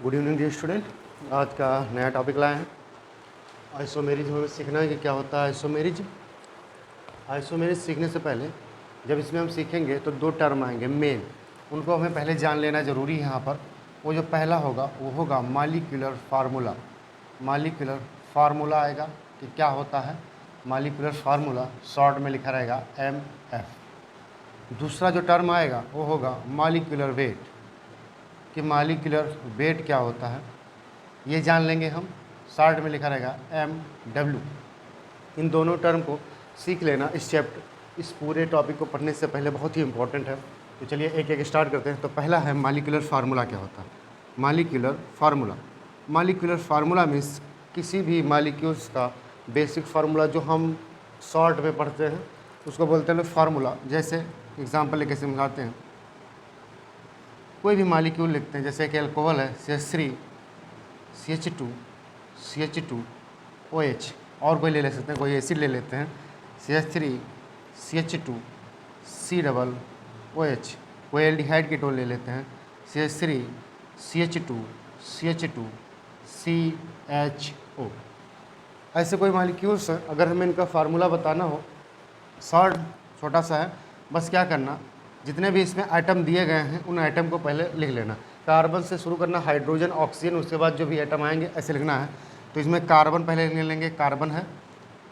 Good evening dear student. आज का नया टॉपिक लाए हैं आइसोमेरिज। हमें सीखना है कि क्या होता है आइसोमेरिज। आइसोमेरिज सीखने से पहले जब इसमें हम सीखेंगे तो दो टर्म आएंगे मेन, उनको हमें पहले जान लेना ज़रूरी है। यहाँ पर वो जो पहला होगा वो होगा मॉलिक्यूलर फार्मूला। मॉलिक्यूलर फार्मूला आएगा कि क्या होता है मॉलिक्यूलर फार्मूला, शॉर्ट में लिखा रहेगा MF। दूसरा जो टर्म आएगा वो होगा मॉलिक्यूलर वेट, कि मॉलिक्यूलर वेट क्या होता है ये जान लेंगे हम, शॉर्ट में लिखा रहेगा MW। इन दोनों टर्म को सीख लेना इस चैप्टर, इस पूरे टॉपिक को पढ़ने से पहले बहुत ही इंपॉर्टेंट है। तो चलिए एक एक स्टार्ट करते हैं। तो पहला है मॉलिक्यूलर फार्मूला क्या होता है। Molecular formula, molecular formula means किसी भी मॉलिक्यूल्स का बेसिक फार्मूला जो हम शॉर्ट में पढ़ते हैं उसको बोलते हैं फार्मूला। जैसे एग्जाम्पल लेके समझाते हैं, कोई भी मॉलिक्यूल लिखते हैं, जैसे कि अल्कोहल है CH3 CH2 CH2OH, और कोई ले सकते हैं, कोई एसिड ले लेते हैं CH3 CH2 COOH, कोई एल्डिहाइड कीटोन ले लेते हैं CH3 CH2 CH2 CHO। ऐसे कोई मॉलिक्यूल्स हैं, अगर हमें इनका फार्मूला बताना हो, शॉर्ट छोटा सा है, बस क्या करना, जितने भी इसमें आइटम दिए गए हैं उन आइटम को पहले लिख लेना। कार्बन से शुरू करना, हाइड्रोजन, ऑक्सीजन, उसके बाद जो भी आइटम आएंगे ऐसे लिखना है। तो इसमें कार्बन पहले लिख लेंगे, कार्बन है।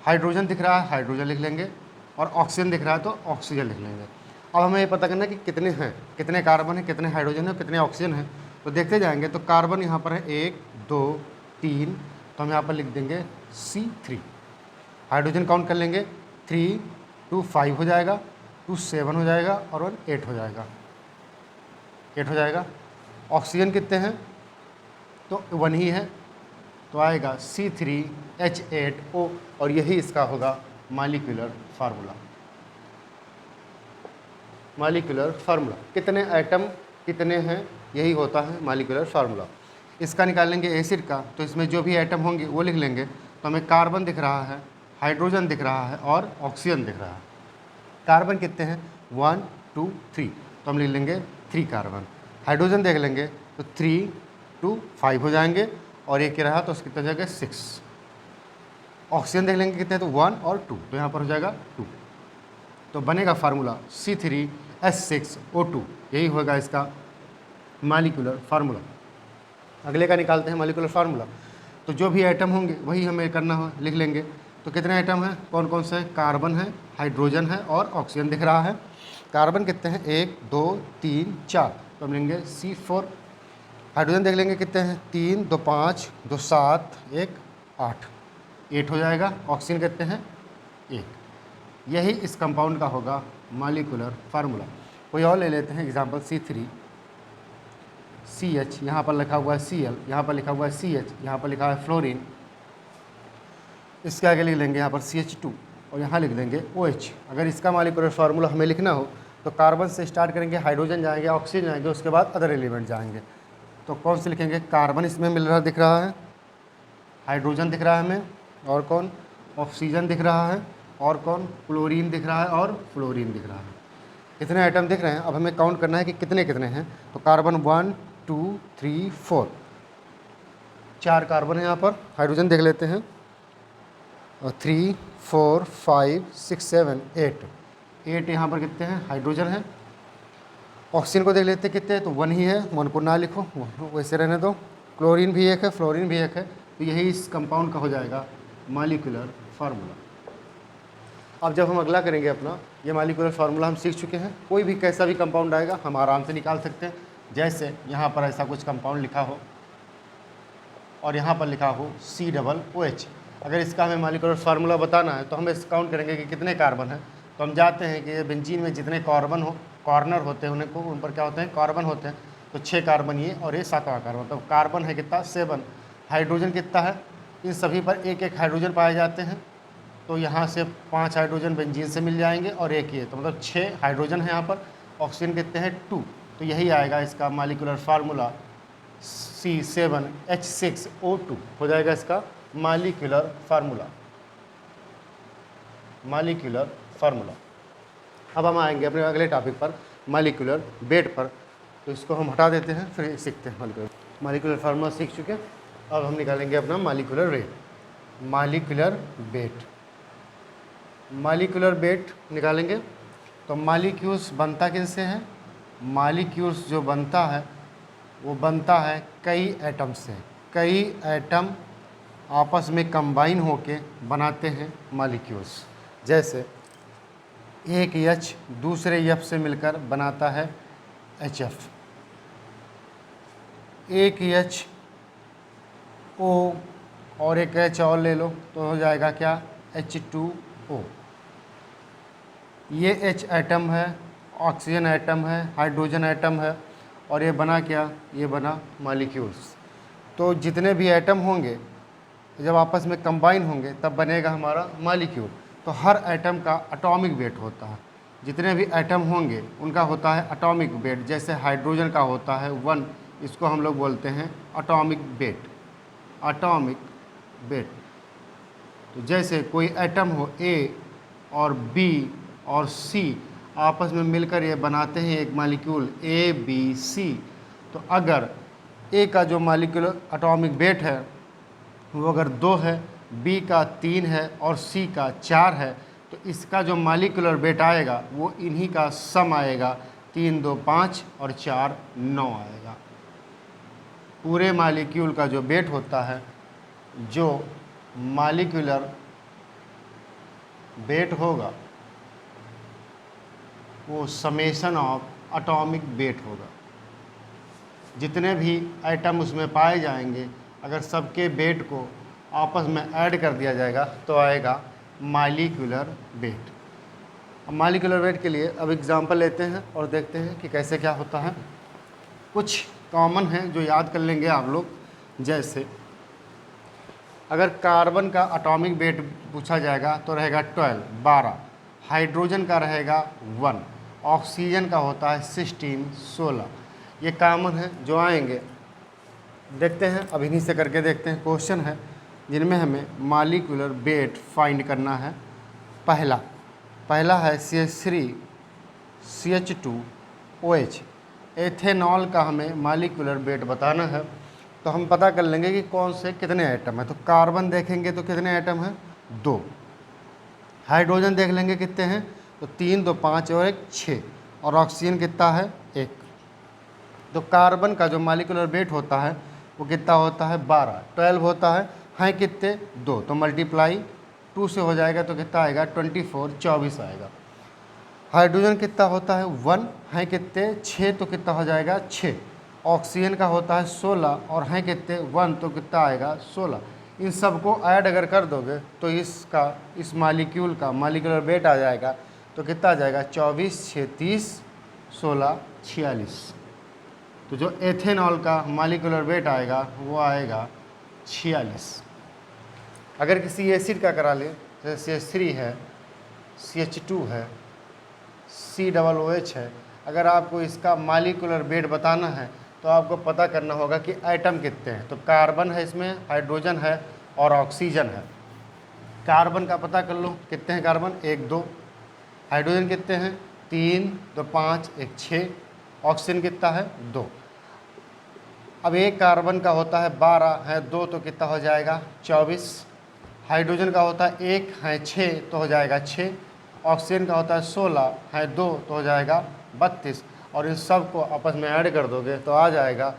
हाइड्रोजन दिख रहा है, हाइड्रोजन लिख लेंगे। और ऑक्सीजन दिख रहा है तो ऑक्सीजन लिख लेंगे। अब हमें ये पता करना है कि कितने हैं, कितने कार्बन है, कितने हाइड्रोजन है, कितने ऑक्सीजन है। तो देखते जाएंगे। तो कार्बन यहाँ पर है 1 2 3, तो हम यहाँ पर लिख देंगे C3। हाइड्रोजन काउंट कर लेंगे, 3 2 5 हो जाएगा, 2 7 हो जाएगा, और 1 8 हो जाएगा, 8 हो जाएगा। ऑक्सीजन कितने हैं, तो 1 ही है, तो आएगा C3H8O, और यही इसका होगा मॉलिक्यूलर फार्मूला। मॉलिक्यूलर फार्मूला, कितने आइटम कितने हैं, यही होता है मॉलिक्यूलर फार्मूला। इसका निकाल लेंगे एसिड का, तो इसमें जो भी आइटम होंगे वो लिख लेंगे। तो हमें कार्बन दिख रहा है, हाइड्रोजन दिख रहा है और ऑक्सीजन दिख रहा है। कार्बन कितने हैं, 1 2 3, तो हम लिख लेंगे 3 कार्बन। हाइड्रोजन देख लेंगे तो 3 2 5 हो जाएंगे, और एक ही रहा तो कितना हो जाएगा 6। ऑक्सीजन देख लेंगे कितने, तो 1 और 2, तो यहाँ पर हो जाएगा 2। तो बनेगा फार्मूला C3H6O2, यही होगा इसका मॉलिक्यूलर फार्मूला। अगले का निकालते हैं मॉलिक्यूलर फार्मूला। तो जो भी आइटम होंगे वही हमें करना हो, लिख लेंगे। तो कितने आइटम हैं, कौन कौन से, कार्बन है, हाइड्रोजन है और ऑक्सीजन दिख रहा है। कार्बन कितने हैं, 1 2 3 4, तो हम लेंगे C4। हाइड्रोजन देख लेंगे कितने हैं, 3 2 5 2 7 1 8, 8 हो जाएगा। ऑक्सीजन कितने हैं, 1। यही इस कंपाउंड का होगा मॉलिक्यूलर फार्मूला। कोई और ले लेते हैं एग्जांपल, C3CH, यहाँ पर लिखा हुआ है Cl, यहाँ पर लिखा हुआ है CH, यहाँ पर लिखा है फ्लोरीन। इसके आगे लिख लेंगे यहाँ पर CH2, और यहाँ लिख देंगे OH। अगर इसका मॉलिक्यूलर फार्मूला हमें लिखना हो तो कार्बन से स्टार्ट करेंगे, हाइड्रोजन जाएंगे, ऑक्सीजन जाएंगे, उसके बाद अदर एलिमेंट जाएंगे। तो कौन से लिखेंगे, कार्बन इसमें मिल रहा दिख रहा है, हाइड्रोजन दिख रहा है हमें, और कौन, ऑक्सीजन दिख रहा है, और कौन, क्लोरीन दिख रहा है, और फ्लोरीन दिख रहा है। इतने आइटम दिख रहे हैं। अब हमें काउंट करना है कि कितने कितने हैं। तो कार्बन 1 2 3 4, 4 कार्बन है यहाँ पर। हाइड्रोजन देख लेते हैं, 3 4 5 6 7 8, 8 यहाँ पर कितने हैं, हाइड्रोजन है। ऑक्सीजन को देख लेते हैं कितने, तो 1 ही है, 1 को ना लिखो, वैसे रहने दो। क्लोरीन भी 1 है, फ्लोरीन भी 1 है, तो यही इस कंपाउंड का हो जाएगा मॉलिक्यूलर फार्मूला। अब जब हम अगला करेंगे अपना, ये मॉलिक्यूलर फार्मूला हम सीख चुके हैं। कोई भी कैसा भी कंपाउंड आएगा हम आराम से निकाल सकते हैं। जैसे यहाँ पर ऐसा कुछ कंपाउंड लिखा हो और यहाँ पर लिखा हो COOH। अगर इसका हमें मॉलिक्यूलर फार्मूला बताना है तो हम इस काउंट करेंगे कि कितने कार्बन हैं। तो हम जाते हैं कि ये बेंजीन में जितने कार्बन हो, कॉर्नर होते हैं उन्हें को, उन पर क्या होते हैं, कार्बन होते हैं। तो 6 कार्बन ये, और ये 7वां कार्बन। तो कार्बन है कितना, 7। हाइड्रोजन कितना है, इन सभी पर एक एक हाइड्रोजन पाए जाते हैं। तो यहाँ से 5 हाइड्रोजन बेंजीन से मिल जाएंगे और एक ये, तो मतलब 6 हाइड्रोजन है यहाँ पर। ऑक्सीजन कितने हैं, 2। तो यही आएगा इसका मॉलिक्यूलर फार्मूला C7H6O2 हो जाएगा इसका मॉलिक्यूलर फार्मूला। Molecular formula. अब हम आएंगे अपने अगले टॉपिक पर, मॉलिक्यूलर वेट पर। तो इसको हम हटा देते हैं, फिर सीखते हैं मॉलिक्यूलर। मालिकुलर फार्मूला सीख चुके हैं। अब हम निकालेंगे अपना मालिकुलर वेट। मालिकुलर वेट निकालेंगे तो मालिक्यूल्स बनता किनसे है? मालिक्यूल्स जो बनता है वो बनता है कई एटम से। कई एटम आपस में कंबाइन होके बनाते हैं मालिक्यूल्स। जैसे एक H दूसरे F से मिलकर बनाता है HF। एक HO और एक H और ले लो तो हो जाएगा क्या? H2O। ये H एटम है, ऑक्सीजन एटम है, हाइड्रोजन एटम है, और ये बना क्या? ये बना मालिक्यूल्स। तो जितने भी एटम होंगे जब आपस में कंबाइन होंगे तब बनेगा हमारा मालिक्यूल। तो हर एटम का एटॉमिक वेट होता है। जितने भी एटम होंगे उनका होता है एटॉमिक वेट। जैसे हाइड्रोजन का होता है 1, इसको हम लोग बोलते हैं एटॉमिक वेट। Atomic weight. तो जैसे कोई एटम हो A और B और C, आपस में मिलकर ये बनाते हैं एक मालिक्यूल ABC। तो अगर A का जो मालिक्यूलर एटॉमिक वेट है वो अगर 2 है, B का 3 है और C का 4 है, तो इसका जो मालिकुलर वेट आएगा वो इन्हीं का सम आएगा। 3 2 5 और 4 9 आएगा। पूरे मालिक्यूल का जो वेट होता है, जो मालिकुलर वेट होगा वो समेशन ऑफ एटॉमिक वेट होगा। जितने भी एटम उसमें पाए जाएंगे अगर सबके वेट को आपस में ऐड कर दिया जाएगा तो आएगा मालिकुलर वेट। अब मालिकुलर वेट के लिए अब एग्जांपल लेते हैं और देखते हैं कि कैसे क्या होता है। कुछ कॉमन है जो याद कर लेंगे आप लोग। जैसे अगर कार्बन का एटॉमिक वेट पूछा जाएगा तो रहेगा 12। हाइड्रोजन का रहेगा 1, ऑक्सीजन का होता है 16। ये कॉमन है जो आएंगे। देखते हैं, अब इन्हीं से करके देखते हैं। क्वेश्चन है जिनमें हमें मालिकुलर वेट फाइंड करना है। पहला है CH3 CH2OH। एथेनॉल का हमें मालिकुलर वेट बताना है। तो हम पता कर लेंगे कि कौन से कितने आइटम है। तो कार्बन देखेंगे तो कितने आइटम हैं? 2। हाइड्रोजन देख लेंगे कितने हैं, तो 3 2 5 और 1 6। और ऑक्सीजन कितना है? 1। तो कार्बन का जो मालिकुलर वेट होता है वो कितना होता है? 12। 12 होता है कितने? 2। तो मल्टीप्लाई 2 से हो जाएगा तो कितना आएगा? 24 24 आएगा। हाइड्रोजन कितना होता है? 1 है कितने? 6। तो कितना हो जाएगा? 6। ऑक्सीजन का होता है 16 और है कितने? 1। तो कितना आएगा? 16। इन सबको ऐड अगर कर दोगे तो इस मालिक्यूल का मालिकुलर वेट आ जाएगा। तो कितना आ जाएगा? 24 6 30 16 46। तो जो एथेनॉल का मालिकुलर वेट आएगा वो आएगा 46। अगर किसी एसिड का करा लें, जैसे CH3 है, CH2 है, COOH है, अगर आपको इसका मालिकुलर वेट बताना है तो आपको पता करना होगा कि आइटम कितने हैं। तो कार्बन है इसमें, हाइड्रोजन है और ऑक्सीजन है। कार्बन का पता कर लो कितने हैं कार्बन? 1 2। हाइड्रोजन कितने हैं? 3 2 5 1 6। ऑक्सीजन कितना है? 2। अब एक कार्बन का होता है 12 है 2, तो कितना हो जाएगा? 24। हाइड्रोजन का होता है 1 है 6, तो हो जाएगा 6। ऑक्सीजन का होता है 16 है 2, तो हो जाएगा 32। और इन सब को आपस में ऐड कर दोगे तो आ जाएगा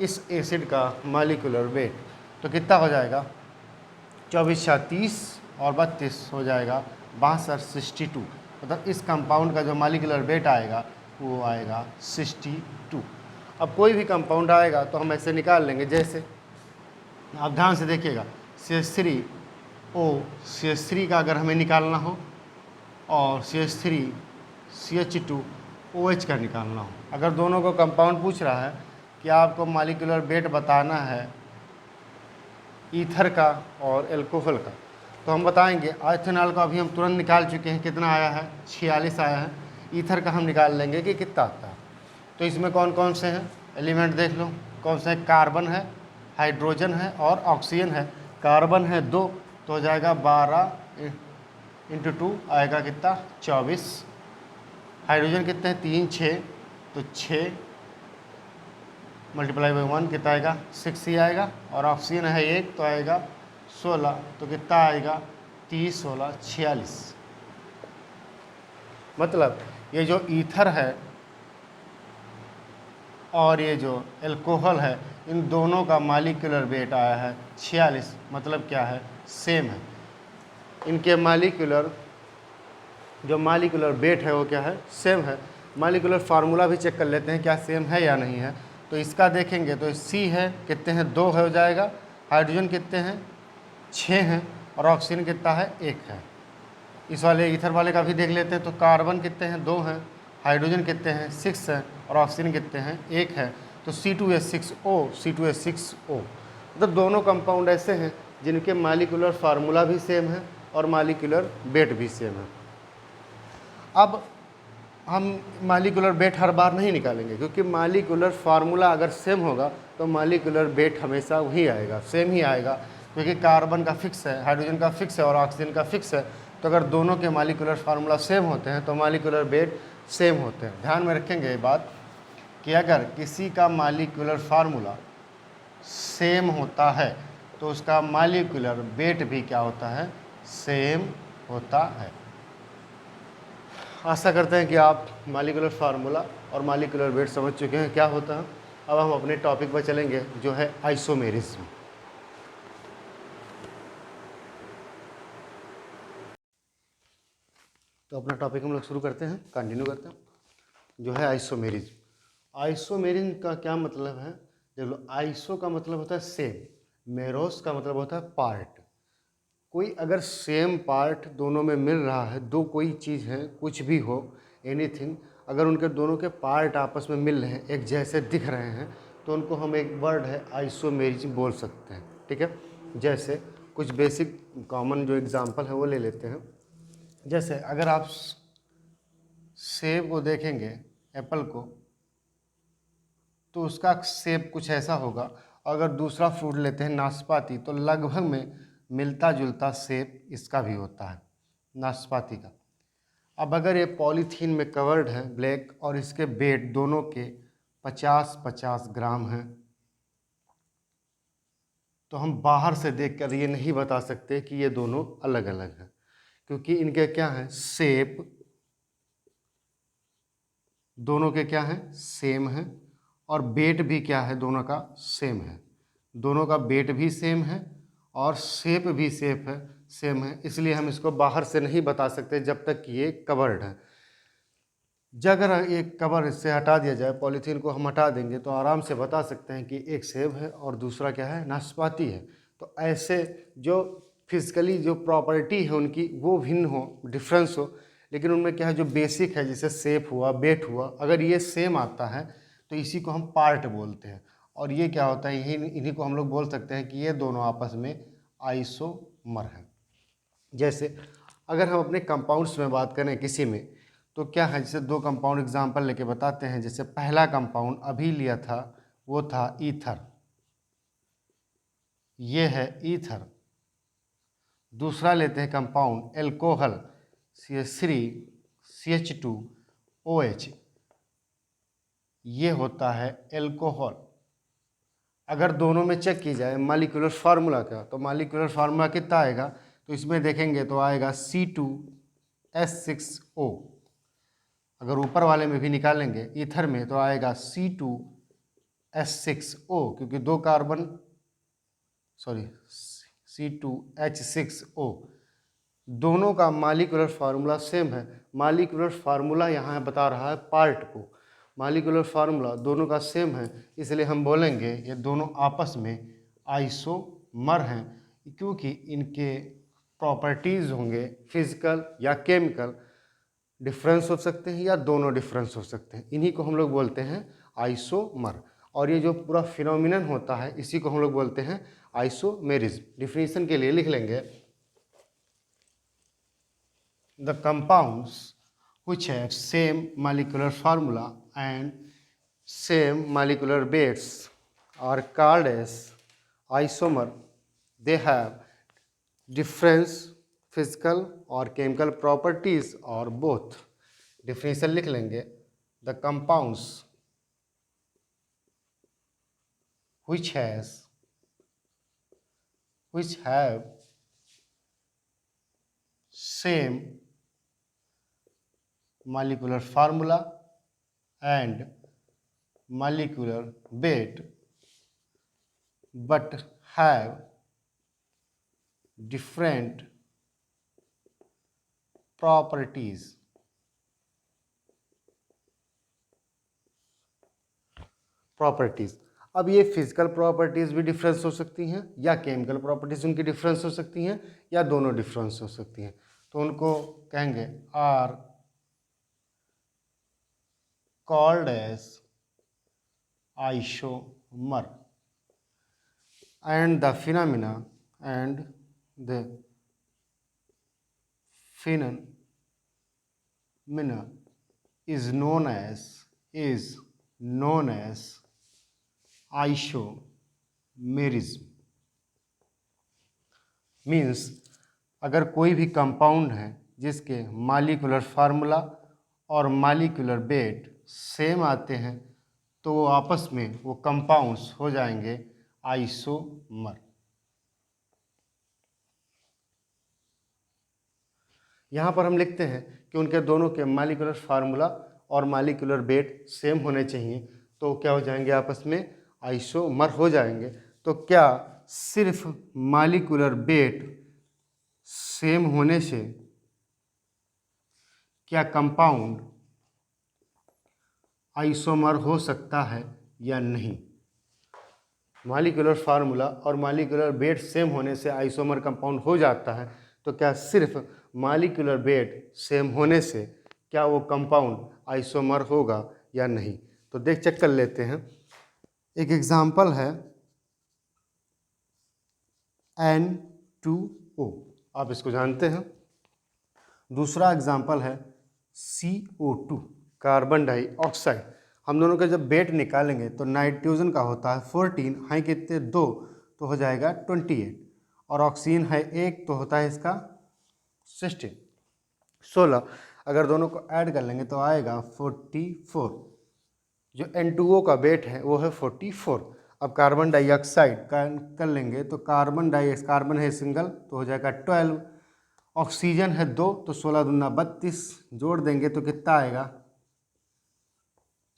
इस एसिड का मालिकुलर वेट। तो कितना हो जाएगा? 24 36 और 32 हो जाएगा 62 62। मतलब इस कंपाउंड का जो मालिकुलर वेट आएगा वो आएगा 62। अब कोई भी कंपाउंड आएगा तो हम ऐसे निकाल लेंगे। जैसे आप ध्यान से देखिएगा, CH3O CH3 का अगर हमें निकालना हो और CH3 CH2OH का निकालना हो, अगर दोनों को कंपाउंड पूछ रहा है कि आपको मालिकुलर वेट बताना है ईथर का और एल्कोहल का, तो हम बताएंगे। एथेनॉल का अभी हम तुरंत निकाल चुके हैं, कितना आया है? 46 आया है। ईथर का हम निकाल लेंगे कि कितना आता है। तो इसमें कौन कौन से हैं एलिमेंट देख लो। कौन से हैं? कार्बन है, हाइड्रोजन है और ऑक्सीजन है। कार्बन है 2, तो हो जाएगा 12 × 2 आएगा कितना? 24। हाइड्रोजन कितने हैं? 3 6, तो 6 मल्टीप्लाई बाई 1 कितना आएगा 6 ही आएगा, और ऑक्सीजन है 1 तो आएगा 16, तो कितना आएगा 30 16 46। मतलब ये जो ईथर है और ये जो एल्कोहल है, इन दोनों का मालिक्यूलर वेट आया है 46। मतलब क्या है, सेम है। इनके जो मालिक्यूलर वेट है वो क्या है, सेम है। मालिक्यूलर फार्मूला भी चेक कर लेते हैं क्या सेम है या नहीं है। तो इसका देखेंगे तो सी है कितने हैं 2 हो जाएगा, हाइड्रोजन कितने हैं 6 हैं, और ऑक्सीजन कितना है 1 है। इस वाले ईथर वाले का भी देख लेते हैं। तो कार्बन कितने हैं 2 हैं, हाइड्रोजन कितने हैं 6 हैं, और ऑक्सीजन कितने हैं 1 है। तो C2H6O C2H6O। मतलब दोनों कंपाउंड ऐसे हैं जिनके मालिक्यूलर फार्मूला भी सेम है और मालिक्यूलर वेट भी सेम है। अब हम मालिक्यूलर वेट हर बार नहीं निकालेंगे, क्योंकि मालिक्यूलर फार्मूला अगर सेम होगा तो मालिक्यूलर वेट हमेशा वही आएगा, सेम ही आएगा। क्योंकि कार्बन का फिक्स है, हाइड्रोजन का फिक्स है और ऑक्सीजन का फिक्स है। तो अगर दोनों के मालिक्यूलर फार्मूला सेम होते हैं तो मालिक्यूलर वेट सेम होते हैं। ध्यान में रखेंगे ये बात कि अगर किसी का मालिक्यूलर फार्मूला सेम होता है तो उसका मालिक्यूलर वेट भी क्या होता है, सेम होता है। आशा करते हैं कि आप मालिक्यूलर फार्मूला और मालिक्यूलर वेट समझ चुके हैं क्या होता है। अब हम अपने टॉपिक पर चलेंगे जो है आइसोमेरिज्म। तो अपना टॉपिक हम लोग शुरू करते हैं, कंटिन्यू करते हैं, जो है आइसोमेरिज्म। आइसोमेरिज्म का क्या मतलब है, देख लो। आइसो का मतलब होता है सेम, मेरोस का मतलब होता है पार्ट। कोई अगर सेम पार्ट दोनों में मिल रहा है, दो कोई चीज़ है, कुछ भी हो, एनीथिंग, अगर उनके दोनों के पार्ट आपस में मिल रहे हैं, एक जैसे दिख रहे हैं, तो उनको हम एक वर्ड है आइसोमेरिज्म बोल सकते हैं। ठीक है। जैसे कुछ बेसिक कॉमन जो एग्जांपल है वो ले लेते हैं। जैसे अगर आप सेब को देखेंगे, एप्पल को, तो उसका शेप कुछ ऐसा होगा। अगर दूसरा फ्रूट लेते हैं नाशपाती, तो लगभग में मिलता जुलता शेप इसका भी होता है, नाशपाती का। अब अगर ये पॉलीथीन में कवर्ड है ब्लैक, और इसके वेट दोनों के 50-50 ग्राम हैं, तो हम बाहर से देखकर ये नहीं बता सकते कि ये दोनों अलग अलग हैं, क्योंकि इनके क्या हैं, शेप दोनों के क्या हैं, सेम है, और वेट भी क्या है, दोनों का सेम है। दोनों का वेट भी सेम है और शेप भी सेम है। इसलिए हम इसको बाहर से नहीं बता सकते जब तक कि ये कवर्ड है। जब अगर एक कवर इससे हटा दिया जाए, पॉलीथीन को हम हटा देंगे, तो आराम से बता सकते हैं कि एक सेब है और दूसरा क्या है, नाशपाती है। तो ऐसे जो फिजिकली जो प्रॉपर्टी है उनकी वो भिन्न हो, डिफरेंस हो, लेकिन उनमें क्या है जो बेसिक है, जैसे शेप हुआ, वेट हुआ, अगर ये सेम आता है तो इसी को हम पार्ट बोलते हैं। और ये क्या होता है, इन्हीं को हम लोग बोल सकते हैं कि ये दोनों आपस में आइसोमर हैं। जैसे अगर हम अपने कंपाउंड्स में बात करें किसी में, तो क्या है, जैसे दो कंपाउंड एग्जांपल लेके बताते हैं। जैसे पहला कंपाउंड अभी लिया था वो था ईथर, ये है ईथर। दूसरा लेते हैं कंपाउंड एल्कोहल, CH3CH2OH, ये होता है एल्कोहल। अगर दोनों में चेक की जाए मालिक्यूलर फार्मूला का, तो मालिक्यूलर फार्मूला कितना आएगा, तो इसमें देखेंगे तो आएगा C2H6O। अगर ऊपर वाले में भी निकालेंगे ईथर में, तो आएगा C2H6O, क्योंकि दो कार्बन, C2H6O। दोनों का मालिक्यूलर फार्मूला सेम है। मालिक्यूलर फार्मूला यहाँ बता रहा है पार्ट को, मालिक्यूलर फार्मूला दोनों का सेम है, इसलिए हम बोलेंगे ये दोनों आपस में आइसोमर हैं, क्योंकि इनके प्रॉपर्टीज़ होंगे फिजिकल या केमिकल डिफरेंस हो सकते हैं, या दोनों डिफरेंस हो सकते हैं। इन्हीं को हम लोग बोलते हैं आइसोमर। और ये जो पूरा फिनोमिनन होता है इसी को हम लोग बोलते हैं आइसोमेरिज्म। डिफिनीशन के लिए लिख लेंगे, the compounds which have same molecular formula and same molecular weights are called as isomer. They have different physical or chemical properties or both. Definition लिख लेंगे, the compounds which have same molecular formula and molecular weight but have different properties. अब ये physical properties भी difference हो सकती हैं या chemical properties उनकी डिफरेंस हो सकती हैं या दोनों डिफरेंस हो सकती हैं, तो उनको कहेंगे are called as isomer and the phenomena is known as isomerism. Means अगर कोई भी कंपाउंड है जिसके मॉलिक्यूलर फार्मूला और मॉलिक्यूलर वेट सेम आते हैं तो वो आपस में वो कंपाउंड्स हो जाएंगे आइसोमर। यहाँ पर हम लिखते हैं कि उनके दोनों के मॉलिक्यूलर फार्मूला और मॉलिक्यूलर वेट सेम होने चाहिए, तो क्या हो जाएंगे आपस में आइसोमर हो जाएंगे। तो क्या सिर्फ मॉलिक्यूलर वेट सेम होने से क्या कंपाउंड आइसोमर हो सकता है या नहीं? मॉलिक्यूलर फार्मूला और मॉलिक्यूलर वेट सेम होने से आइसोमर कंपाउंड हो जाता है, तो क्या सिर्फ मॉलिक्यूलर वेट सेम होने से क्या वो कंपाउंड आइसोमर होगा या नहीं? तो चेक कर लेते हैं। एक एग्जांपल है N2O, आप इसको जानते हैं। दूसरा एग्जांपल है CO2, कार्बन डाइऑक्साइड। हम दोनों का जब वेट निकालेंगे तो नाइट्रोजन का होता है 14, है कितने 2, तो हो जाएगा 28, और ऑक्सीजन है 1 तो होता है इसका 16। अगर दोनों को ऐड कर लेंगे तो आएगा 44। जो N2O का वेट है वो है 44। अब कार्बन डाइऑक्साइड का कर लेंगे तो कार्बन है सिंगल तो हो जाएगा 12, ऑक्सीजन है 2 तो 16 दूना 32, जोड़ देंगे तो कितना आएगा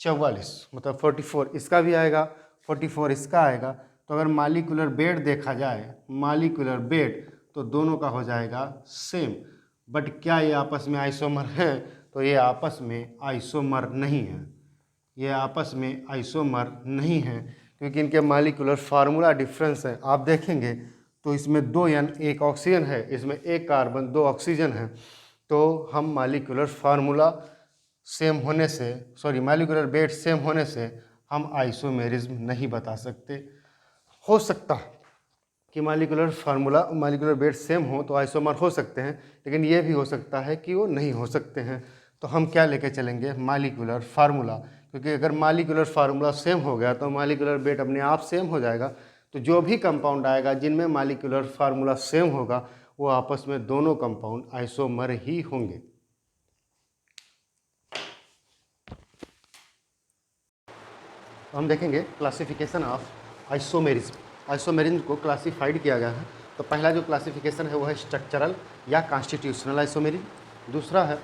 44, मतलब 44 इसका भी आएगा, 44 इसका आएगा। तो अगर मॉलिक्यूलर वेट देखा जाए, मॉलिक्यूलर वेट, तो दोनों का हो जाएगा सेम। बट क्या ये आपस में आइसोमर हैं? तो ये आपस में आइसोमर नहीं है, ये आपस में आइसोमर नहीं है क्योंकि इनके मॉलिक्यूलर फार्मूला डिफरेंस है। आप देखेंगे तो इसमें 2 N 1 ऑक्सीजन है, इसमें 1 कार्बन 2 ऑक्सीजन है, तो हम मॉलिक्यूलर फार्मूला सेम होने से, मॉलिक्यूलर वेट सेम होने से हम आइसोमेरिज्म नहीं बता सकते। हो सकता है कि molecular formula molecular weight same हो तो आइसोमर हो सकते हैं, लेकिन ये भी हो सकता है कि वो नहीं हो सकते हैं। तो हम क्या लेके चलेंगे? मॉलिक्यूलर फार्मूला, क्योंकि अगर मॉलिक्यूलर फार्मूला सेम हो गया तो मॉलिक्यूलर वेट अपने आप सेम हो जाएगा। तो जो भी कंपाउंड आएगा जिनमें मॉलिक्यूलर फार्मूला सेम होगा वो आपस में दोनों कंपाउंड आइसोमर ही होंगे। हम देखेंगे क्लासिफिकेशन ऑफ आइसोमेरिज्म। आइसोमेरिज्म को क्लासिफाइड किया गया है। तो पहला जो क्लासिफिकेशन है वो है स्ट्रक्चरल या कॉन्स्टिट्यूशनल आइसोमेरिज्म। दूसरा है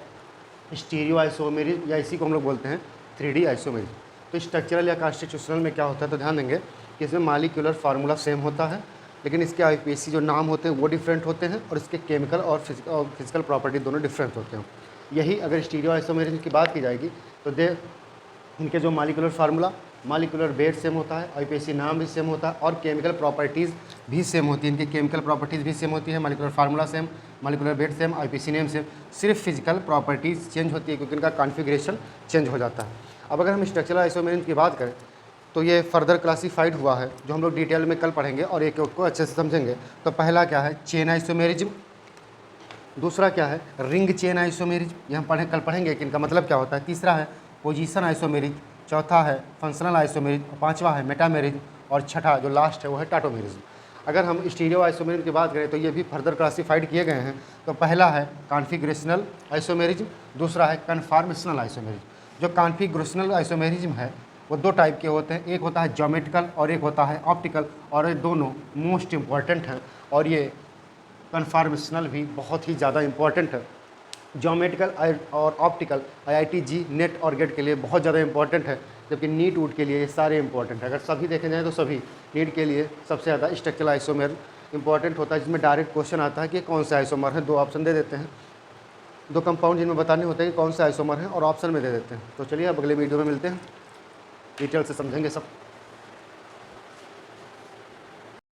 स्टीरियो आइसोमेरिज्म, या इसी को हम लोग बोलते हैं 3D आइसोमेरिज्म। तो स्ट्रक्चरल या कॉन्स्टिट्यूशनल में क्या होता है, तो ध्यान देंगे कि इसमें मॉलिक्यूलर फार्मूला सेम होता है, लेकिन इसके IUPAC जो नाम होते हैं वो डिफरेंट होते हैं, और इसके केमिकल और फिजिकल प्रॉपर्टी दोनों डिफरेंट होते हैं। यही अगर स्टीरियो आइसोमेरिज्म की बात की जाएगी तो इनके जो molecular formula, molecular weight same होता है, IUPAC नाम भी सेम होता है, और केमिकल प्रॉपर्टीज़ भी सेम होती है। इनकी केमिकल प्रॉपर्टीज़ भी सेम होती है, molecular formula same, molecular weight same, IUPAC name same, सिर्फ फिजिकल प्रॉपर्टीज़ चेंज होती है क्योंकि इनका कॉन्फ़िगरेशन चेंज हो जाता है। अब अगर हम स्ट्रक्चरल आइसोमेरिज्म की बात करें तो ये फर्दर क्लासीफाइड हुआ है, जो हम लोग डिटेल में कल पढ़ेंगे और एक को अच्छे से समझेंगे। तो पहला क्या है? Chain isomerism. दूसरा क्या है? रिंग चेन आइसोमेरिज्म, ये हम कल पढ़ेंगे कि इनका मतलब क्या होता है। तीसरा है पोजीशन आइसोमेरिज्म, चौथा है फंक्शनल आइसोमेरिज्म, पांचवा है मेटामेरिज्म, और छठा जो लास्ट है वो है टाटोमेरिज्म। अगर हम स्टीरियो आइसोमेरिज्म की बात करें तो ये भी फर्दर क्लासीफाइड किए गए हैं। तो पहला है कॉन्फिगरेशनल आइसोमेरिज्म, दूसरा है कन्फॉर्मेशनल आइसोमेरिज्म। जो कॉन्फिगरेशनल आइसोमेरिज्म है वो दो टाइप के होते हैं, एक होता है ज्योमेट्रिकल और एक होता है ऑप्टिकल, और ये दोनों मोस्ट इम्पॉर्टेंट हैं और ये कन्फॉर्मेशनल भी बहुत ही ज़्यादा इम्पॉर्टेंट है। ज्योमेट्रिकल और ऑप्टिकल आईआईटी जी, नेट और गेट के लिए बहुत ज़्यादा इंपॉर्टेंट है, जबकि नीट वूट के लिए ये सारे इंपॉर्टेंट है। अगर सभी देखे जाएँ तो सभी नीट के लिए सबसे ज़्यादा स्ट्रक्चरल आइसोमर इंपॉर्टेंट होता है, जिसमें डायरेक्ट क्वेश्चन आता है कि कौन से आइसोमर है, दो ऑप्शन दे देते हैं, दो कंपाउंड जिनमें बताने होते हैं कि कौन से आइसोमर है और ऑप्शन में दे देते हैं। तो चलिए अब अगले वीडियो में मिलते हैं, डिटेल से समझेंगे सब।